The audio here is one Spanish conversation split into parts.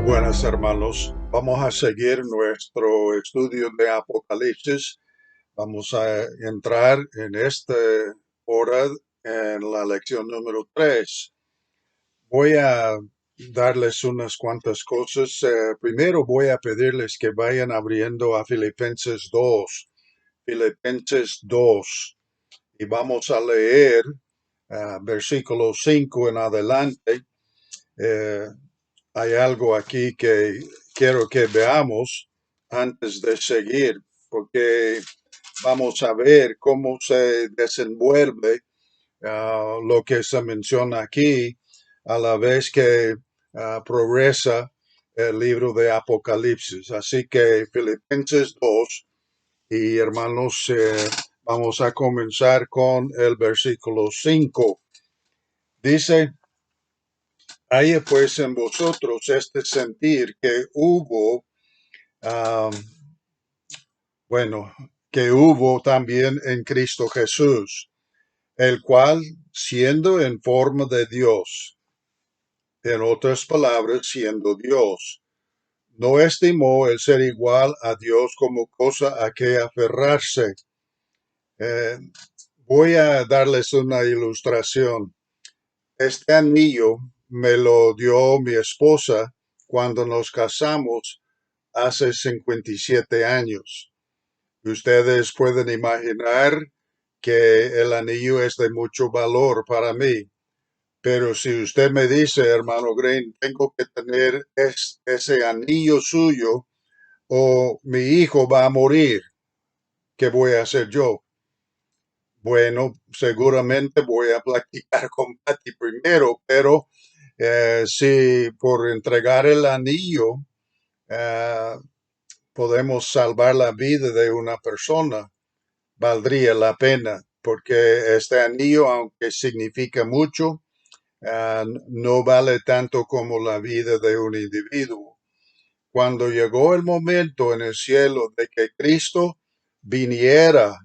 Buenas hermanos, vamos a seguir nuestro estudio de Apocalipsis. Vamos a entrar en esta hora en la lección número 3. Voy a darles unas cuantas cosas. Primero voy a pedirles que vayan abriendo a Filipenses 2. Filipenses 2. Y vamos a leer versículo 5 en adelante. Eh, Hay algo aquí que quiero que veamos antes de seguir, porque vamos a ver cómo se desenvuelve lo que se menciona aquí a la vez que progresa el libro de Apocalipsis. Así que Filipenses 2 y hermanos, vamos a comenzar con el versículo 5. Dice: hay pues en vosotros este sentir que hubo, ah, bueno, que hubo también en Cristo Jesús, el cual, siendo en forma de Dios, en otras palabras, siendo Dios, no estimó el ser igual a Dios como cosa a que aferrarse. Eh, Voy a darles una ilustración. Este anillo me lo dio mi esposa cuando nos casamos hace 57 años. Ustedes pueden imaginar que el anillo es de mucho valor para mí, pero si usted me dice, hermano Green, tengo que tener ese anillo suyo o mi hijo va a morir, ¿qué voy a hacer yo? Bueno, seguramente voy a platicar con Patty primero, pero si por entregar el anillo eh, podemos salvar la vida de una persona, valdría la pena, porque este anillo, aunque significa mucho, no vale tanto como la vida de un individuo. Cuando llegó el momento en el cielo de que Cristo viniera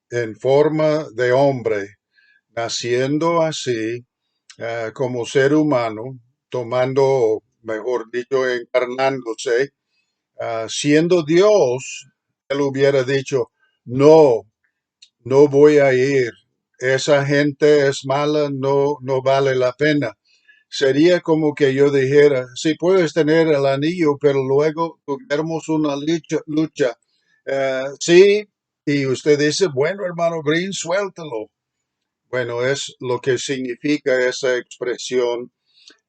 en forma de hombre, naciendo así como ser humano, tomando, mejor dicho, encarnándose, siendo Dios, él hubiera dicho: no, no voy a ir. Esa gente es mala, no, no vale la pena. Sería como que yo dijera: sí, puedes tener el anillo, pero luego tuviéramos una lucha. Sí, y usted dice: bueno, hermano Green, suéltalo. Bueno, es lo que significa esa expresión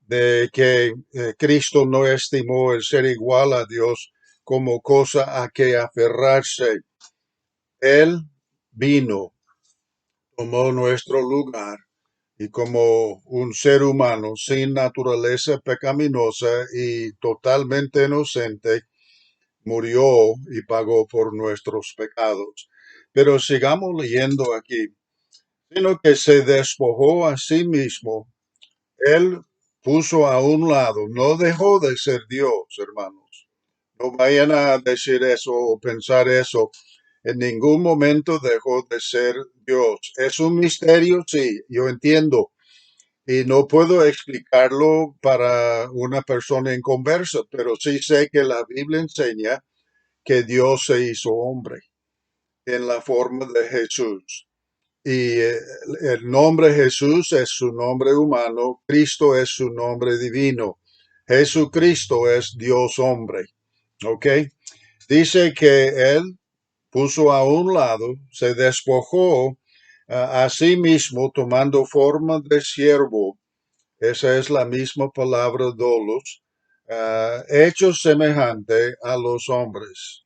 de que Cristo no estimó el ser igual a Dios como cosa a que aferrarse. Él vino, tomó nuestro lugar y como un ser humano sin naturaleza pecaminosa y totalmente inocente, murió y pagó por nuestros pecados. Pero sigamos leyendo aquí. Sino que se despojó a sí mismo, él puso a un lado, no dejó de ser Dios, hermanos. No vayan a decir eso o pensar eso. En ningún momento dejó de ser Dios. Es un misterio, sí, yo entiendo. Y no puedo explicarlo para una persona inconversa, pero sí sé que la Biblia enseña que Dios se hizo hombre en la forma de Jesús. Y el nombre Jesús es su nombre humano, Cristo es su nombre divino. Jesucristo es Dios hombre. ¿Ok? Dice que él puso a un lado, se despojó a sí mismo tomando forma de siervo. Esa es la misma palabra dolos, hecho semejante a los hombres.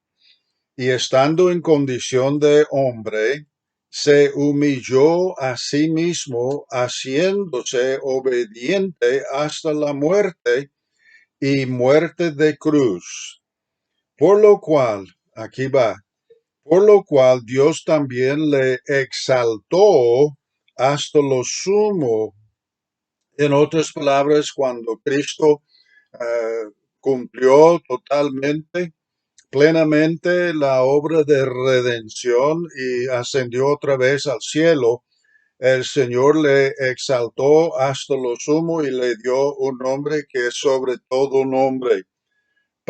Y estando en condición de hombre, se humilló a sí mismo, haciéndose obediente hasta la muerte y muerte de cruz. Por lo cual, aquí va, por lo cual Dios también le exaltó hasta lo sumo. En otras palabras, cuando Cristo cumplió totalmente, plenamente la obra de redención y ascendió otra vez al cielo, el Señor le exaltó hasta lo sumo y le dio un nombre que es sobre todo nombre.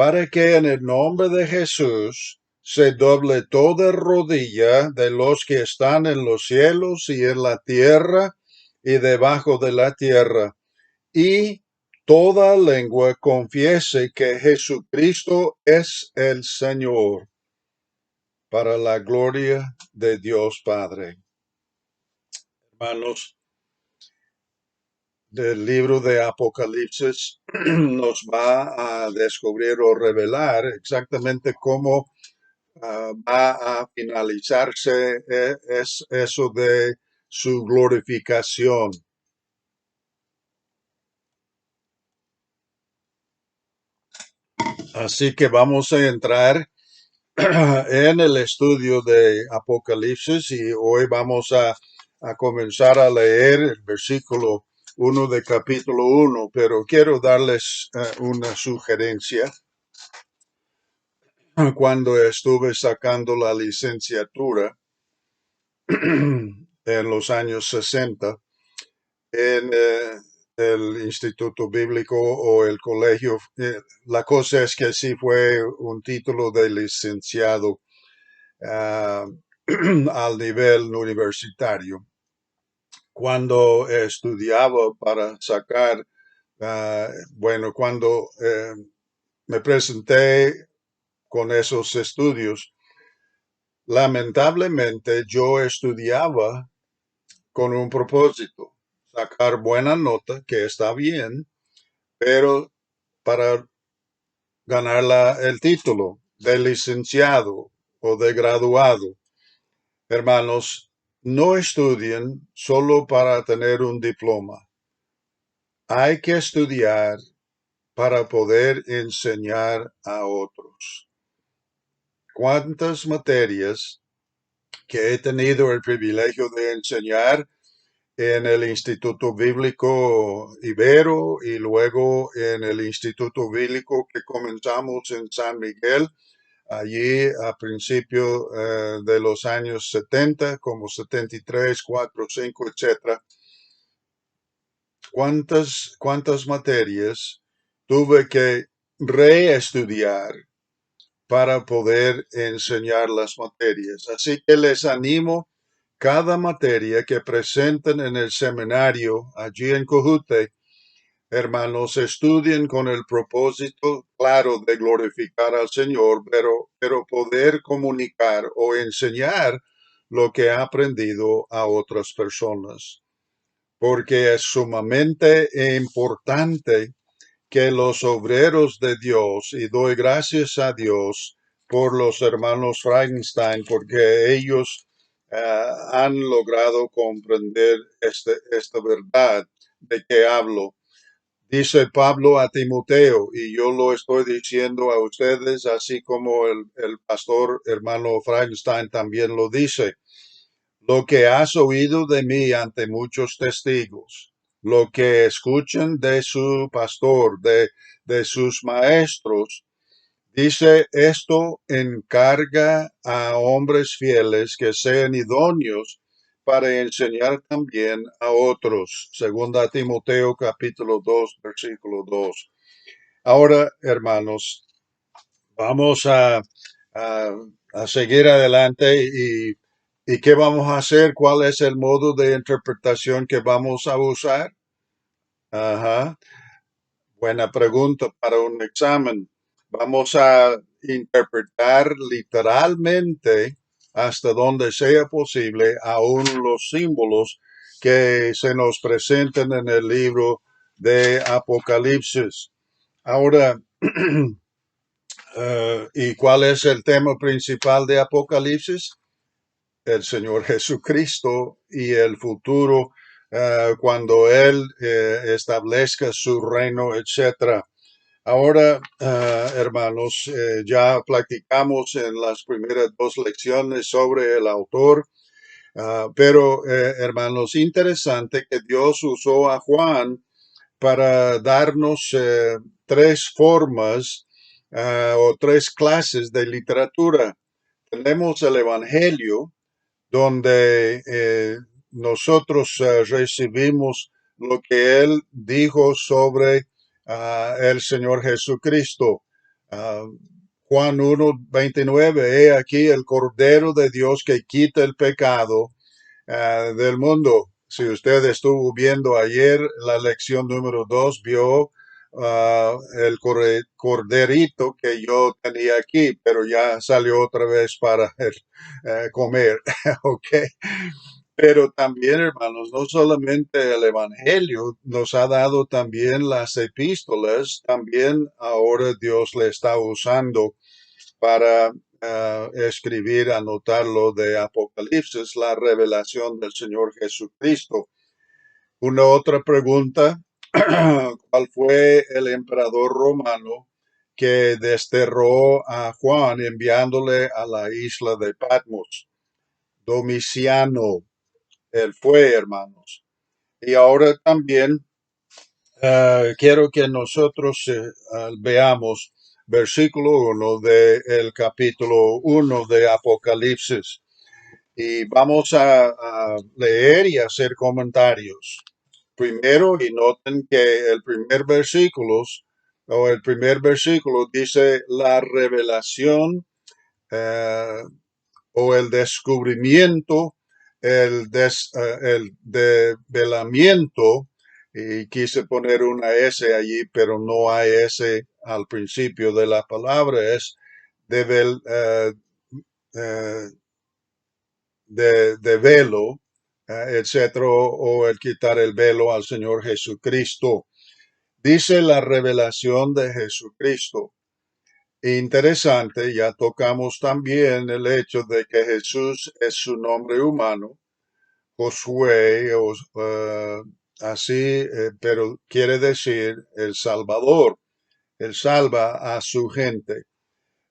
para que en el nombre de Jesús se doble toda rodilla de los que están en los cielos y en la tierra y debajo de la tierra, y toda lengua confiese que Jesucristo es el Señor, para la gloria de Dios Padre. Hermanos, del libro de Apocalipsis nos va a descubrir o revelar exactamente cómo va a finalizarse es eso de su glorificación. Así que vamos a entrar en el estudio de Apocalipsis y hoy vamos a comenzar a leer el versículo 1 de capítulo 1, pero quiero darles una sugerencia. Cuando estuve sacando la licenciatura en los años 60 en el Instituto Bíblico o el colegio, la cosa es que sí fue un título de licenciado uh, al nivel universitario. Cuando estudiaba para sacar, bueno, cuando me presenté con esos estudios, lamentablemente yo estudiaba con un propósito, sacar buena nota, que está bien, pero para ganar el título de licenciado o de graduado. Hermanos, no estudien solo para tener un diploma. Hay que estudiar para poder enseñar a otros. ¿Cuántas materias que he tenido el privilegio de enseñar en el Instituto Bíblico Ibero y luego en el Instituto Bíblico que comenzamos en San Miguel, allí a principios de los años 70, como 73, 4, 5, etcétera? ¿Cuántas materias tuve que reestudiar para poder enseñar las materias? Así que les animo, cada materia que presenten en el seminario allí en Cojute, hermanos, estudien con el propósito claro de glorificar al Señor, pero poder comunicar o enseñar lo que ha aprendido a otras personas, porque es sumamente importante que los obreros de Dios, y doy gracias a Dios por los hermanos Frankenstein, porque ellos han logrado comprender esta verdad de que hablo. Dice Pablo a Timoteo, y yo lo estoy diciendo a ustedes, así como el pastor hermano Frankenstein también lo dice: lo que has oído de mí ante muchos testigos, lo que escuchen de su pastor, de sus maestros, dice, esto encarga a hombres fieles que sean idóneos para enseñar también a otros. Segunda Timoteo capítulo 2, versículo 2. Ahora, hermanos, vamos a, a seguir adelante y ¿qué vamos a hacer? ¿Cuál es el modo de interpretación que vamos a usar? Ajá. Buena pregunta para un examen. Vamos a interpretar literalmente hasta donde sea posible aún los símbolos que se nos presenten en el libro de Apocalipsis. Ahora, ¿y cuál es el tema principal de Apocalipsis? El Señor Jesucristo y el futuro cuando Él establezca su reino, etcétera. Ahora, hermanos, ya platicamos en las primeras dos lecciones sobre el autor, pero hermanos, interesante que Dios usó a Juan para darnos tres formas o tres clases de literatura. Tenemos el Evangelio, donde nosotros recibimos lo que él dijo sobre el Señor Jesucristo. Ah, Juan 1:29, he aquí el Cordero de Dios que quita el pecado del mundo. Si usted estuvo viendo ayer la lección número 2, vio el corderito que yo tenía aquí, pero ya salió otra vez para comer. Ok. Pero también, hermanos, no solamente el Evangelio nos ha dado también las epístolas, también ahora Dios le está usando para escribir, anotarlo de Apocalipsis, la revelación del Señor Jesucristo. Una otra pregunta, ¿cuál fue el emperador romano que desterró a Juan enviándole a la isla de Patmos? Domiciano, él fue, hermanos. Y ahora también quiero que nosotros veamos versículo 1 del capítulo 1 de Apocalipsis y vamos a leer y hacer comentarios. Primero, y noten que el primer versículo dice la revelación eh, o el descubrimiento, el develamiento, y quise poner una S allí, pero no hay S al principio de la palabra, es devel, eh, de velo, etcétera, o el quitar el velo al Señor Jesucristo. Dice la revelación de Jesucristo. Interesante, ya tocamos también el hecho de que Jesús es su nombre humano, Josué, así, pero quiere decir el Salvador, él salva a su gente.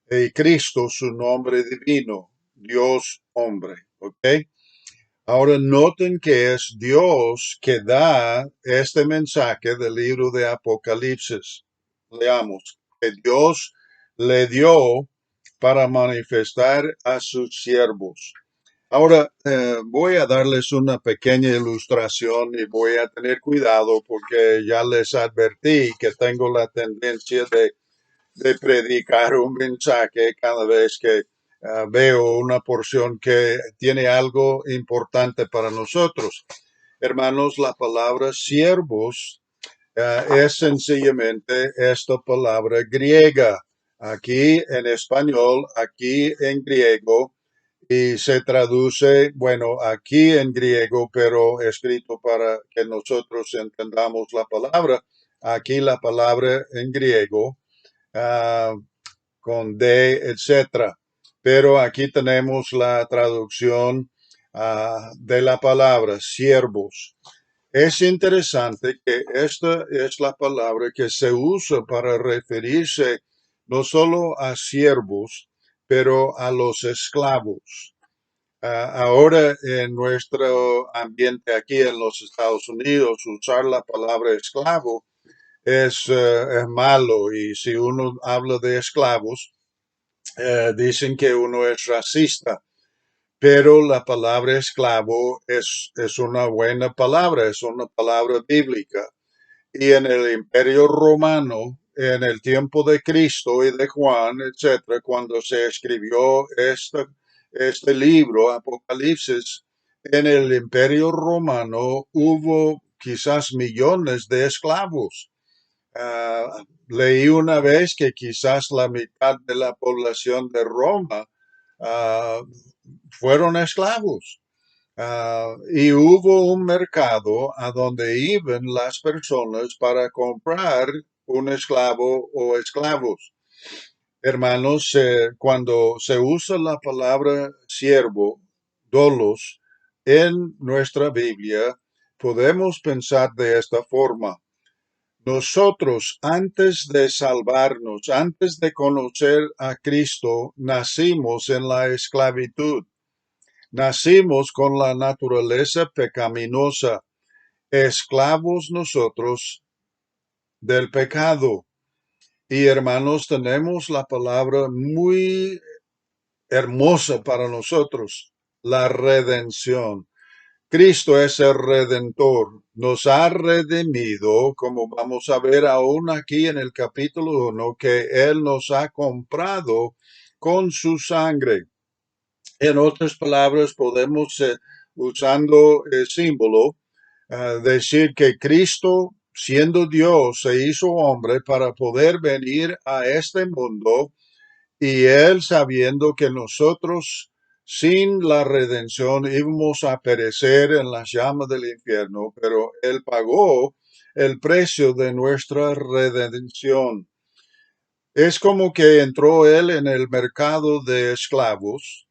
Y Cristo, su nombre divino, Dios hombre, ¿ok? Ahora noten que es Dios que da este mensaje del libro de Apocalipsis. Leamos, que Dios le dio para manifestar a sus siervos. Ahora voy a darles una pequeña ilustración y voy a tener cuidado porque ya les advertí que tengo la tendencia de predicar un mensaje cada vez que veo una porción que tiene algo importante para nosotros. Hermanos, la palabra siervos es sencillamente esta palabra griega. Aquí en español, aquí en griego, y se traduce, bueno, aquí en griego, pero escrito para que nosotros entendamos la palabra. Aquí la palabra en griego ah, con D, etcétera. Pero aquí tenemos la traducción de la palabra siervos. Es interesante que esta es la palabra que se usa para referirse no solo a siervos, pero a los esclavos. Ahora en nuestro ambiente aquí en los Estados Unidos, usar la palabra esclavo es malo y si uno habla de esclavos, dicen que uno es racista, pero la palabra esclavo es una buena palabra, es una palabra bíblica. Y en el Imperio Romano, en el tiempo de Cristo y de Juan, etcétera, cuando se escribió este libro, Apocalipsis, en el Imperio Romano hubo quizás millones de esclavos. Leí una vez que quizás la mitad de la población de Roma uh, fueron esclavos. Y hubo un mercado a donde iban las personas para comprar un esclavo o esclavos. Hermanos, cuando se usa la palabra siervo, dolos, en nuestra Biblia, podemos pensar de esta forma. Nosotros, antes de salvarnos, antes de conocer a Cristo, nacimos en la esclavitud. Nacimos con la naturaleza pecaminosa, esclavos nosotros del pecado. Y hermanos, tenemos la palabra muy hermosa para nosotros, la redención. Cristo es el Redentor, nos ha redimido, como vamos a ver aún aquí en el capítulo 1, que Él nos ha comprado con su sangre. En otras palabras, podemos, usando el símbolo, decir que Cristo, siendo Dios, se hizo hombre para poder venir a este mundo y Él sabiendo que nosotros sin la redención íbamos a perecer en las llamas del infierno, pero Él pagó el precio de nuestra redención. Es como que entró Él en el mercado de esclavos,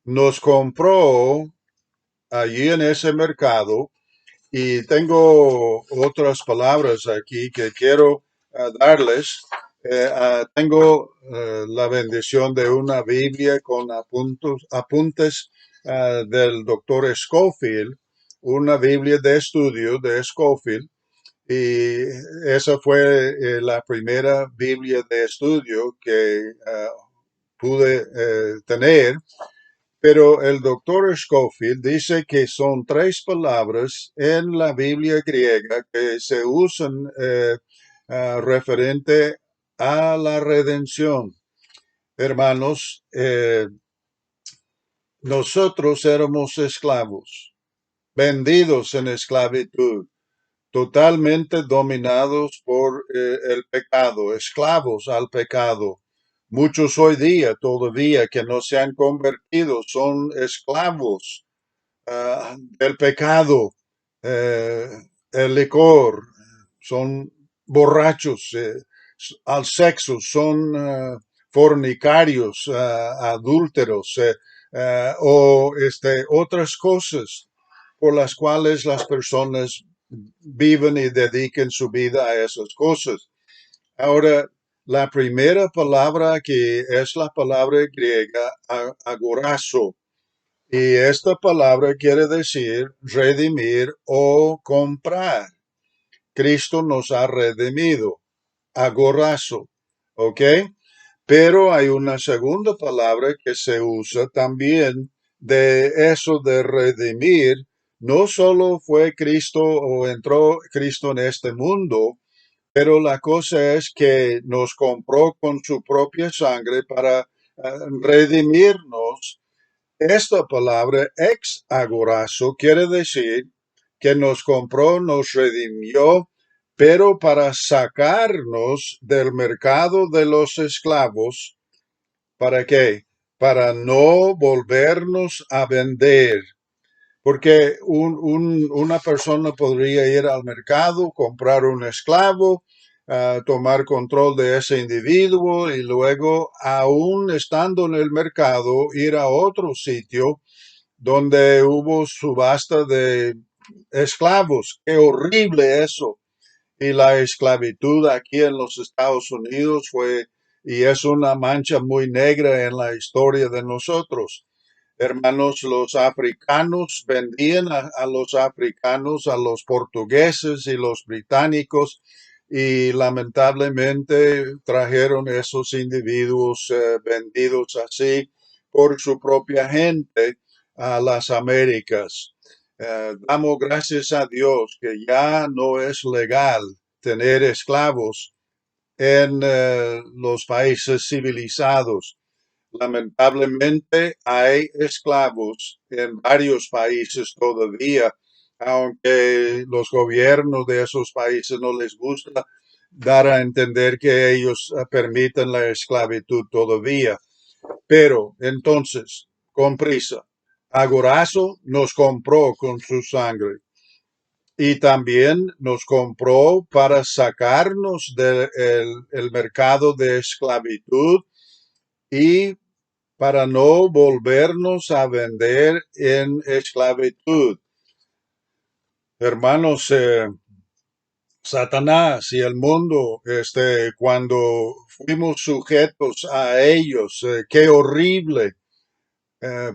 nos compró allí en ese mercado. Y tengo otras palabras aquí que quiero darles. Tengo la bendición de una Biblia con apuntes del doctor Scofield, una Biblia de estudio de Scofield. Y esa fue la primera Biblia de estudio que pude tener, pero el doctor Scofield dice que son tres palabras en la Biblia griega que se usan referente a la redención. Hermanos, nosotros éramos esclavos, vendidos en esclavitud, totalmente dominados por el pecado, esclavos al pecado. Muchos hoy día todavía que no se han convertido son esclavos del pecado, eh, el licor, son borrachos, al sexo, son fornicarios, adúlteros, o otras cosas por las cuales las personas viven y dediquen su vida a esas cosas. Ahora, la primera palabra aquí es la palabra griega agorazo. Y esta palabra quiere decir redimir o comprar. Cristo nos ha redimido, agorazo, ¿ok? Pero hay una segunda palabra que se usa también de eso de redimir. No solo fue Cristo o entró Cristo en este mundo, pero la cosa es que nos compró con su propia sangre para redimirnos. Esta palabra ex agorazo quiere decir que nos compró, nos redimió, pero para sacarnos del mercado de los esclavos. ¿Para qué? Para no volvernos a vender. Porque una persona podría ir al mercado, comprar un esclavo, tomar control de ese individuo y luego, aún estando en el mercado, ir a otro sitio donde hubo subasta de esclavos. Qué horrible eso. Y la esclavitud aquí en los Estados Unidos fue y es una mancha muy negra en la historia de nosotros. Hermanos, los africanos vendían a los africanos, a los portugueses y los británicos, y lamentablemente trajeron esos individuos vendidos así por su propia gente a las Américas. Damos gracias a Dios que ya no es legal tener esclavos en los países civilizados. Lamentablemente hay esclavos en varios países todavía, aunque los gobiernos de esos países no les gusta dar a entender que ellos permiten la esclavitud todavía. Pero entonces, con prisa, Agorazo nos compró con su sangre y también nos compró para sacarnos del el mercado de esclavitud y para no volvernos a vender en esclavitud. Hermanos, Satanás y el mundo, cuando fuimos sujetos a ellos, qué horrible.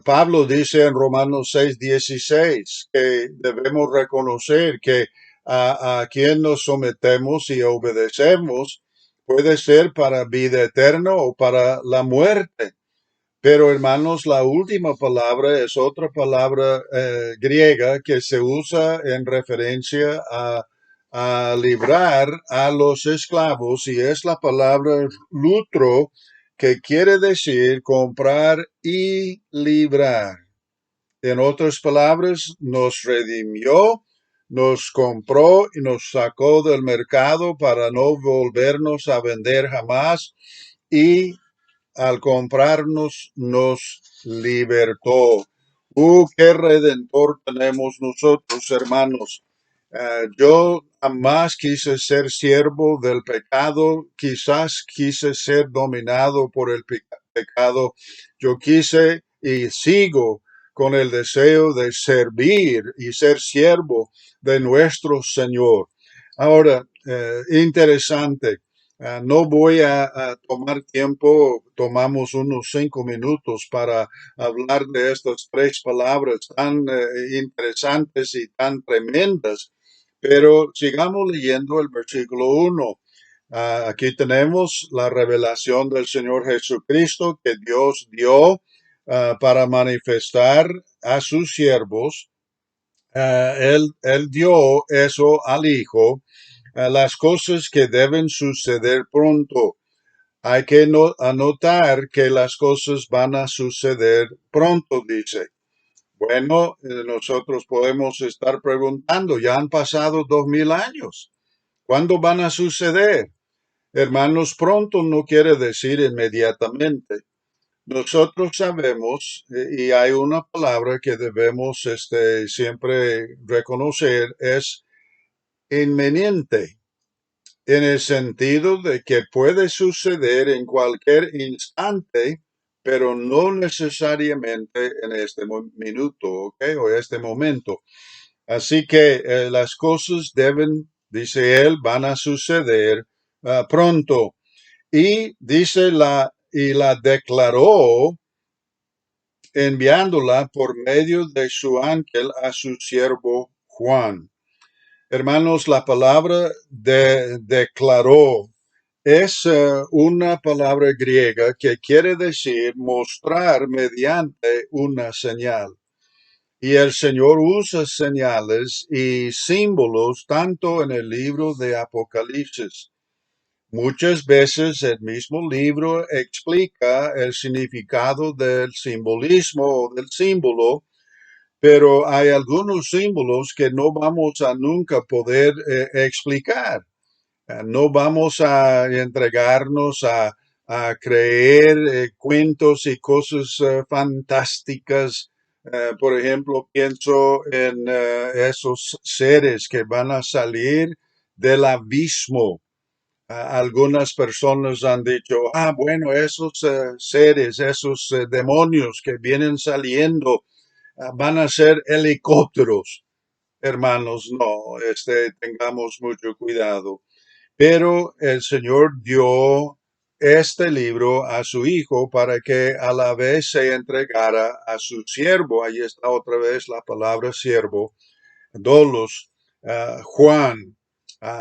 Pablo dice en Romanos 6:16 que debemos reconocer que a quien nos sometemos y obedecemos puede ser para vida eterna o para la muerte. Pero hermanos, la última palabra es otra palabra griega que se usa en referencia a librar a los esclavos y es la palabra lutro que quiere decir comprar y librar. En otras palabras, nos redimió, nos compró y nos sacó del mercado para no volvernos a vender jamás y al comprarnos nos libertó. Qué redentor tenemos nosotros, hermanos. Yo jamás quise ser siervo del pecado, quizás quise ser dominado por el pecado. Yo quise y sigo con el deseo de servir y ser siervo de nuestro Señor. Ahora, interesante. No voy a tomar tiempo, tomamos unos 5 minutos para hablar de estas tres palabras tan interesantes y tan tremendas, pero sigamos leyendo el versículo 1. Aquí tenemos la revelación del Señor Jesucristo que Dios dio para manifestar a sus siervos. Él dio eso al Hijo, las cosas que deben suceder pronto. Hay que anotar que las cosas van a suceder pronto, dice. Bueno, nosotros podemos estar preguntando, ya han pasado 2000 años. ¿Cuándo van a suceder? Hermanos, pronto no quiere decir inmediatamente. Nosotros sabemos, y hay una palabra que debemos siempre reconocer, es inminente, en el sentido de que puede suceder en cualquier instante, pero no necesariamente en este minuto, ¿ok? O este momento. Así que las cosas deben, dice él, van a suceder pronto. Y dice y la declaró enviándola por medio de su ángel a su siervo Juan. Hermanos, la palabra declaró es una palabra griega que quiere decir mostrar mediante una señal. Y el Señor usa señales y símbolos tanto en el libro de Apocalipsis. Muchas veces el mismo libro explica el significado del simbolismo o del símbolo, pero hay algunos símbolos que no vamos a nunca poder explicar. No vamos a entregarnos a creer cuentos y cosas fantásticas. Por ejemplo, pienso en esos seres que van a salir del abismo. Algunas personas han dicho, bueno, esos seres, esos demonios que vienen saliendo van a ser helicópteros. Hermanos, no, tengamos mucho cuidado. Pero el Señor dio este libro a su hijo para que a la vez se entregara a su siervo. Ahí está otra vez la palabra siervo, dolos, Juan.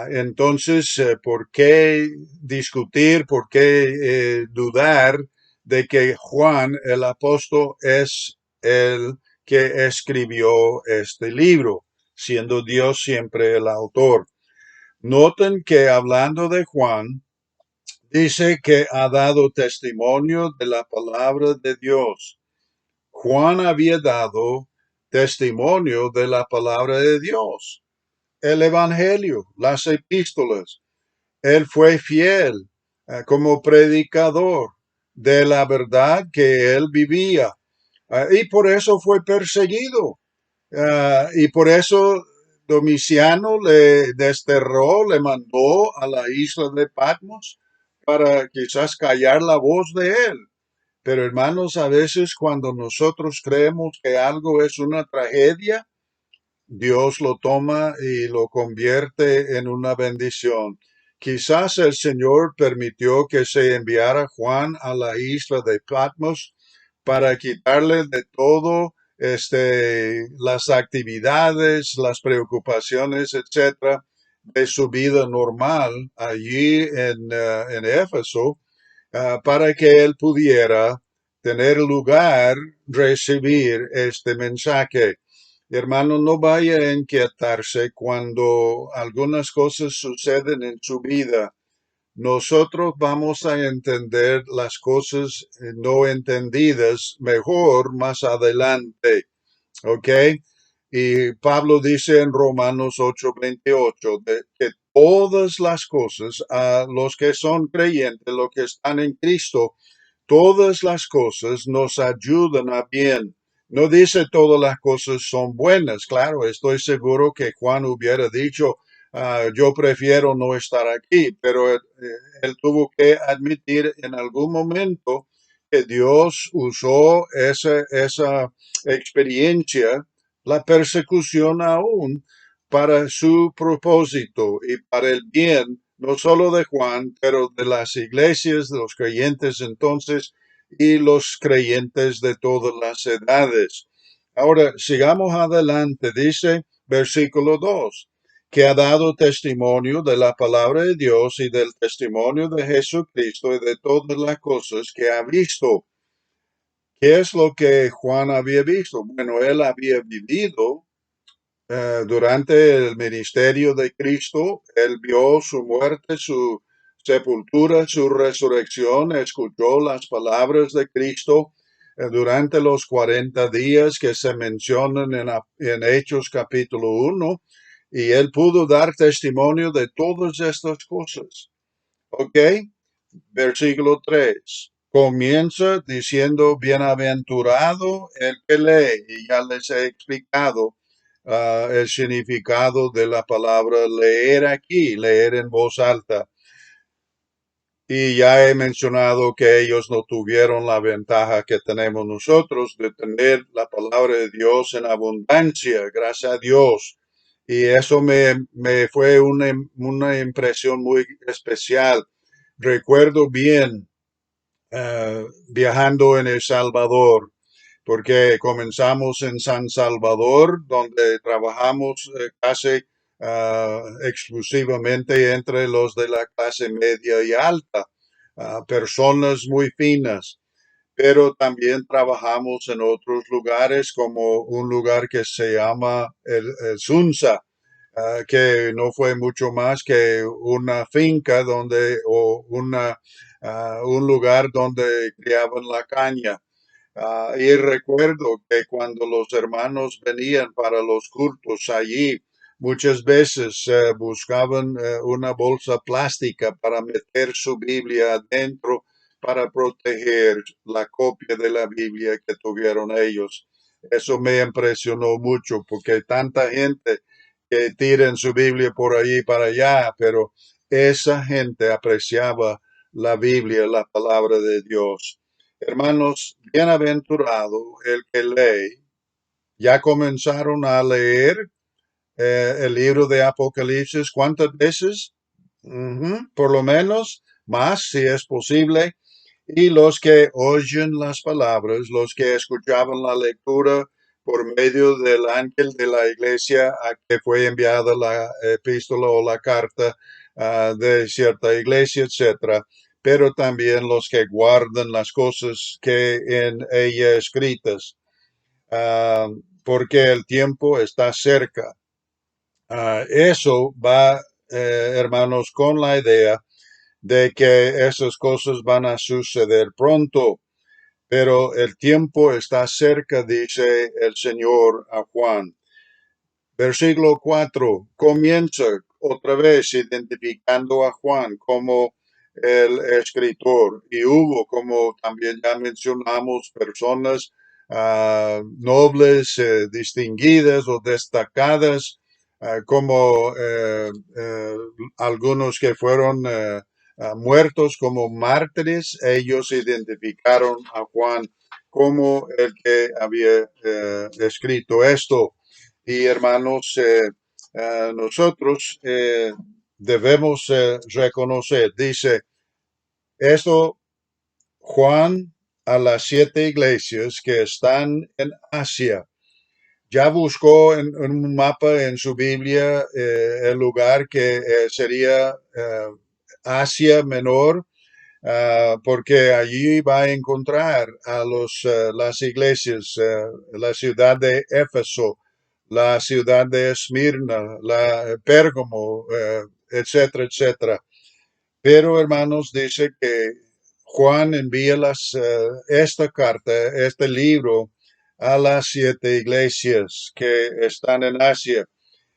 Entonces, ¿por qué discutir, por qué dudar de que Juan el apóstol es el que escribió este libro, siendo Dios siempre el autor? Noten que hablando de Juan, dice que ha dado testimonio de la palabra de Dios. Juan había dado testimonio de la palabra de Dios, el Evangelio, las epístolas. Él fue fiel como predicador de la verdad que él vivía y por eso fue perseguido. Y por eso Domiciano le desterró, le mandó a la isla de Patmos para quizás callar la voz de él. Pero hermanos, a veces cuando nosotros creemos que algo es una tragedia, Dios lo toma y lo convierte en una bendición. Quizás el Señor permitió que se enviara Juan a la isla de Patmos para quitarle de todo las actividades, las preocupaciones, etcétera, de su vida normal allí en Éfeso, para que él pudiera tener lugar recibir este mensaje. Hermano, no vaya a inquietarse cuando algunas cosas suceden en su vida. Nosotros vamos a entender las cosas no entendidas mejor más adelante. ¿Ok? Y Pablo dice en Romanos 8:28 que todas las cosas a los que son creyentes, los que están en Cristo, todas las cosas nos ayudan a bien. No dice todas las cosas son buenas. Claro, estoy seguro que Juan hubiera dicho, yo prefiero no estar aquí, pero él tuvo que admitir en algún momento que Dios usó esa experiencia, la persecución aún, para su propósito y para el bien, no solo de Juan, pero de las iglesias, de los creyentes entonces y los creyentes de todas las edades. Ahora, sigamos adelante, dice versículo 2, que ha dado testimonio de la palabra de Dios y del testimonio de Jesucristo y de todas las cosas que ha visto. ¿Qué es lo que Juan había visto? Bueno, él había vivido durante el ministerio de Cristo. Él vio su muerte, su sepultura, su resurrección, escuchó las palabras de Cristo durante los 40 días que se mencionan en Hechos capítulo 1, y él pudo dar testimonio de todas estas cosas. ¿Ok? Versículo 3. Comienza diciendo, bienaventurado el que lee, y ya les he explicado el significado de la palabra leer aquí, leer en voz alta. Y ya he mencionado que ellos no tuvieron la ventaja que tenemos nosotros de tener la palabra de Dios en abundancia, gracias a Dios. Y eso me fue una impresión muy especial. Recuerdo bien viajando en El Salvador, porque comenzamos en San Salvador, donde trabajamos casi exclusivamente entre los de la clase media y alta, personas muy finas, pero también trabajamos en otros lugares, como un lugar que se llama el Sunza, que no fue mucho más que una finca donde, o un lugar donde criaban la caña. Y recuerdo que cuando los hermanos venían para los cultos allí, muchas veces buscaban una bolsa plástica para meter su Biblia adentro para proteger la copia de la Biblia que tuvieron ellos. Eso me impresionó mucho porque tanta gente que tiran su Biblia por allí y para allá, pero esa gente apreciaba la Biblia, la palabra de Dios. Hermanos, bienaventurado el que lee. Ya comenzaron a leer el libro de Apocalipsis. ¿Cuántas veces? Por lo menos más, si es posible. Y los que oyen las palabras, los que escuchaban la lectura por medio del ángel de la iglesia a que fue enviada la epístola o la carta de cierta iglesia, etcétera, pero también los que guardan las cosas que en ella escritas, ah, porque el tiempo está cerca. Eso va, hermanos, con la idea de que esas cosas van a suceder pronto, pero el tiempo está cerca, dice el Señor a Juan. Versículo 4 comienza otra vez identificando a Juan como el escritor, y hubo, como también ya mencionamos, personas nobles, distinguidas o destacadas, como algunos que fueron muertos como mártires. Ellos identificaron a Juan como el que había escrito esto. Y hermanos, nosotros debemos reconocer, dice esto Juan a las 7 iglesias que están en Asia. Ya buscó en un mapa en su Biblia el lugar que sería Asia Menor, porque allí va a encontrar a las iglesias, la ciudad de Éfeso, la ciudad de Esmirna, la Pérgamo, etcétera, etcétera. Pero, hermanos, dice que Juan envía esta carta, este libro, a las 7 iglesias que están en Asia.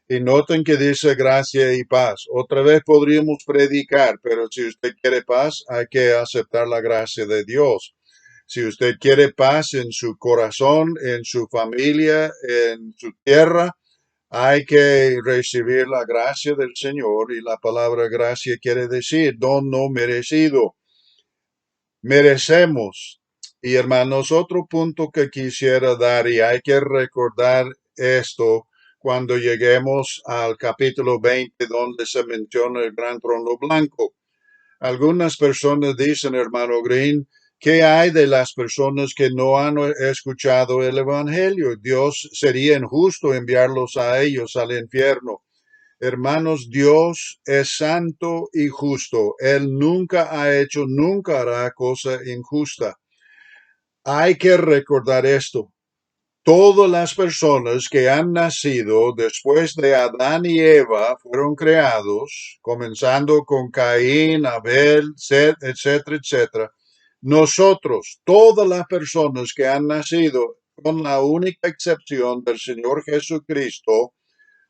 Y noten que dice gracia y paz. Otra vez podríamos predicar, pero si usted quiere paz, hay que aceptar la gracia de Dios. Si usted quiere paz en su corazón, en su familia, en su tierra, hay que recibir la gracia del Señor, y la palabra gracia quiere decir don no merecido. Merecemos. Y hermanos, otro punto que quisiera dar, y hay que recordar esto cuando lleguemos al capítulo 20, donde se menciona el gran trono blanco. Algunas personas dicen, hermano Green, ¿qué hay de las personas que no han escuchado el Evangelio? Dios sería injusto enviarlos a ellos al infierno. Hermanos, Dios es santo y justo. Él nunca ha hecho, nunca hará cosa injusta. Hay que recordar esto. Todas las personas que han nacido después de Adán y Eva fueron creados, comenzando con Caín, Abel, Set, etcétera, etcétera. Nosotros, todas las personas que han nacido, con la única excepción del Señor Jesucristo,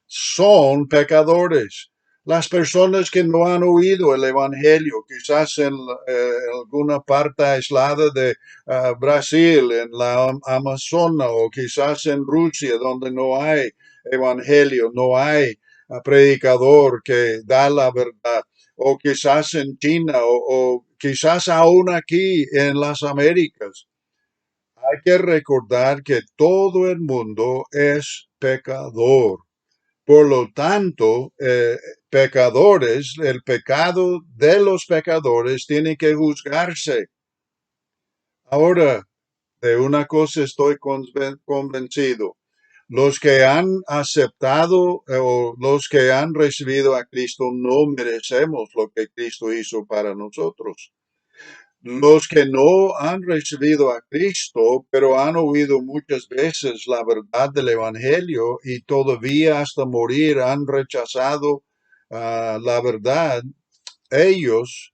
son pecadores. Las personas que no han oído el Evangelio, quizás en alguna parte aislada de Brasil, en la Amazona, o quizás en Rusia, donde no hay Evangelio, no hay predicador que da la verdad, o quizás en China, o quizás aún aquí en las Américas. Hay que recordar que todo el mundo es pecador. Por lo tanto, pecadores, el pecado de los pecadores tiene que juzgarse. Ahora, de una cosa estoy convencido. Los que han aceptado o los que han recibido a Cristo no merecemos lo que Cristo hizo para nosotros. Los que no han recibido a Cristo, pero han oído muchas veces la verdad del Evangelio y todavía hasta morir han rechazado la verdad, ellos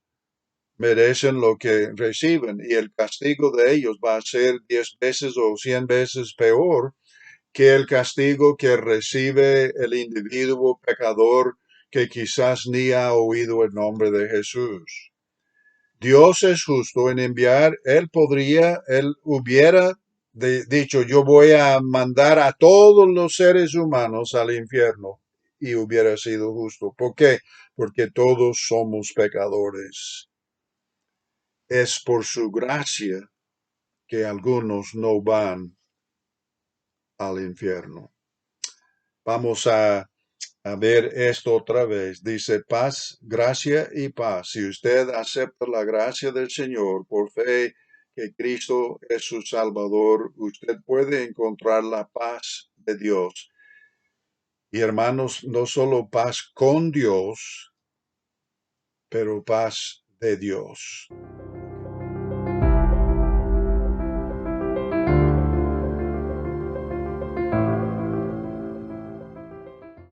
merecen lo que reciben, y el castigo de ellos va a ser 10 veces o 100 veces peor que el castigo que recibe el individuo pecador que quizás ni ha oído el nombre de Jesús. Dios es justo en enviar, él hubiera dicho, yo voy a mandar a todos los seres humanos al infierno, y hubiera sido justo. ¿Por qué? Porque todos somos pecadores. Es por su gracia que algunos no van al infierno. Vamos a ver esto otra vez. Dice paz, gracia y paz. Si usted acepta la gracia del Señor por fe que Cristo es su Salvador, usted puede encontrar la paz de Dios. Y hermanos, no solo paz con Dios, pero paz de Dios.